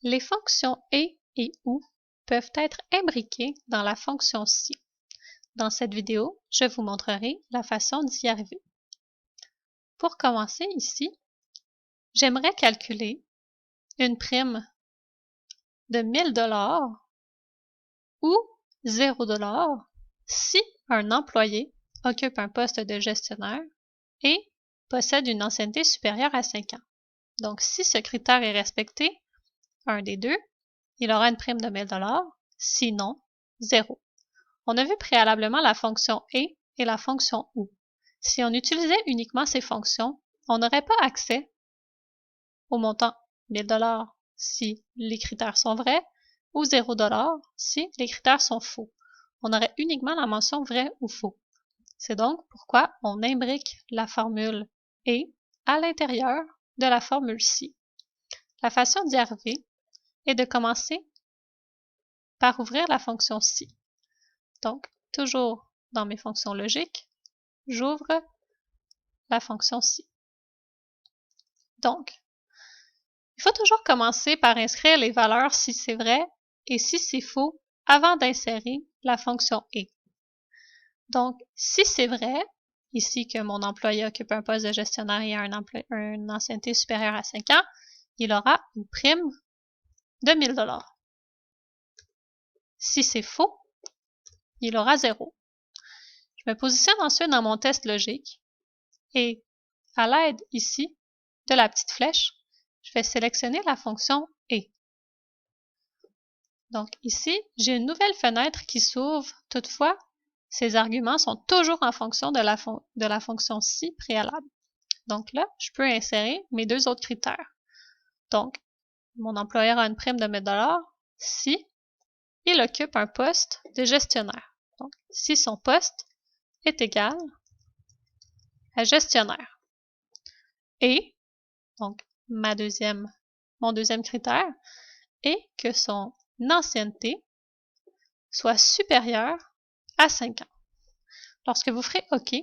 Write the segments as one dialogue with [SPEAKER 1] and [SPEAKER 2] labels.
[SPEAKER 1] Les fonctions et ou peuvent être imbriquées dans la fonction si. Dans cette vidéo, je vous montrerai la façon d'y arriver. Pour commencer ici, j'aimerais calculer une prime de 1000 $ ou 0 $ si un employé occupe un poste de gestionnaire et possède une ancienneté supérieure à 5 ans. Donc, si ce critère est respecté, un des deux, il aura une prime de 1000 $, sinon 0. On a vu préalablement la fonction et la fonction ou. Si on utilisait uniquement ces fonctions, on n'aurait pas accès au montant 1000 $ si les critères sont vrais ou 0 $ si les critères sont faux. On aurait uniquement la mention vrai ou faux. C'est donc pourquoi on imbrique la formule et à l'intérieur de la formule si. La façon d'y arriver est de commencer par ouvrir la fonction si. Donc, toujours dans mes fonctions logiques, j'ouvre la fonction si. Donc, il faut toujours commencer par inscrire les valeurs si c'est vrai et si c'est faux avant d'insérer la fonction et. Donc, si c'est vrai, ici que mon employé occupe un poste de gestionnaire et a une ancienneté supérieure à 5 ans, il aura une prime de 1000 $. Si c'est faux, il aura 0. Je me positionne ensuite dans mon test logique et à l'aide ici de la petite flèche, je vais sélectionner la fonction et. Donc ici, j'ai une nouvelle fenêtre qui s'ouvre. Toutefois, ces arguments sont toujours en fonction de la fonction si préalable. Donc là, je peux insérer mes deux autres critères. Donc, mon employeur a une prime de 1000 $ si il occupe un poste de gestionnaire. Donc, si son poste est égal à gestionnaire. Et, donc, mon deuxième critère est que son ancienneté soit supérieure à 5 ans. Lorsque vous ferez OK,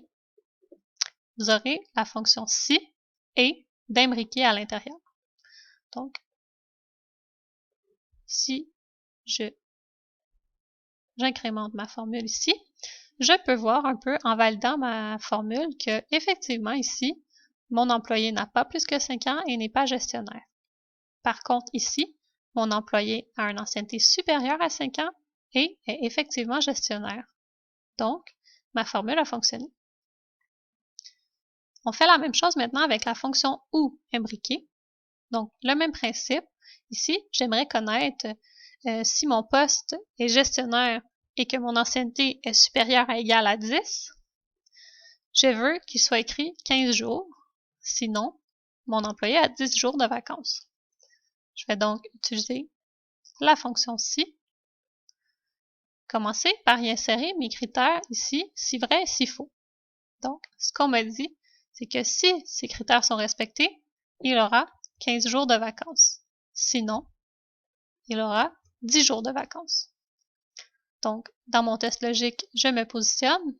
[SPEAKER 1] vous aurez la fonction si et d'imbriquer à l'intérieur. Donc, si j'incrémente ma formule ici, je peux voir un peu en validant ma formule que effectivement ici, mon employé n'a pas plus que 5 ans et n'est pas gestionnaire. Par contre ici, mon employé a une ancienneté supérieure à 5 ans et est effectivement gestionnaire. Donc, ma formule a fonctionné. On fait la même chose maintenant avec la fonction ou imbriquée. Donc, le même principe. Ici, j'aimerais connaître si mon poste est gestionnaire et que mon ancienneté est supérieure à égale à 10, je veux qu'il soit écrit 15 jours. Sinon, mon employé a 10 jours de vacances. Je vais donc utiliser la fonction si. Commencer par y insérer mes critères ici, si vrai et si faux. Donc, ce qu'on m'a dit, c'est que si ces critères sont respectés, il aura 15 jours de vacances. Sinon, il aura 10 jours de vacances. Donc, dans mon test logique, je me positionne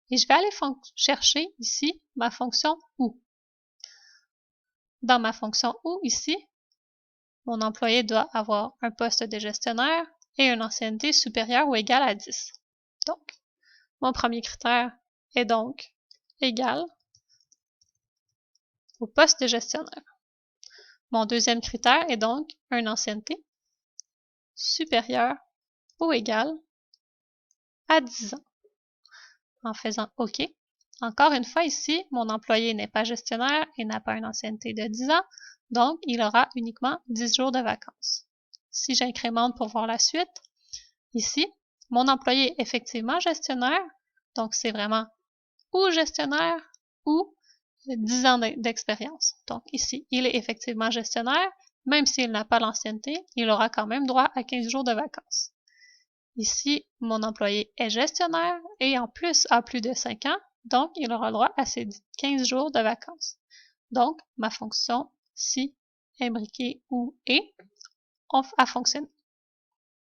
[SPEAKER 1] et je vais aller chercher ici ma fonction ou. Dans ma fonction ou ici, mon employé doit avoir un poste de gestionnaire et une ancienneté supérieure ou égale à 10. Donc, mon premier critère est donc égal au poste de gestionnaire. Mon deuxième critère est donc une ancienneté supérieure ou égale à 10 ans. En faisant OK, encore une fois ici, mon employé n'est pas gestionnaire et n'a pas une ancienneté de 10 ans, donc il aura uniquement 10 jours de vacances. Si j'incrémente pour voir la suite, ici, mon employé est effectivement gestionnaire, donc c'est vraiment ou gestionnaire ou 10 ans d'expérience. Donc ici, il est effectivement gestionnaire, même s'il n'a pas l'ancienneté, il aura quand même droit à 15 jours de vacances. Ici, mon employé est gestionnaire et en plus a plus de 5 ans, donc il aura droit à ses 15 jours de vacances. Donc, ma fonction si imbriquée ou et a fonctionné.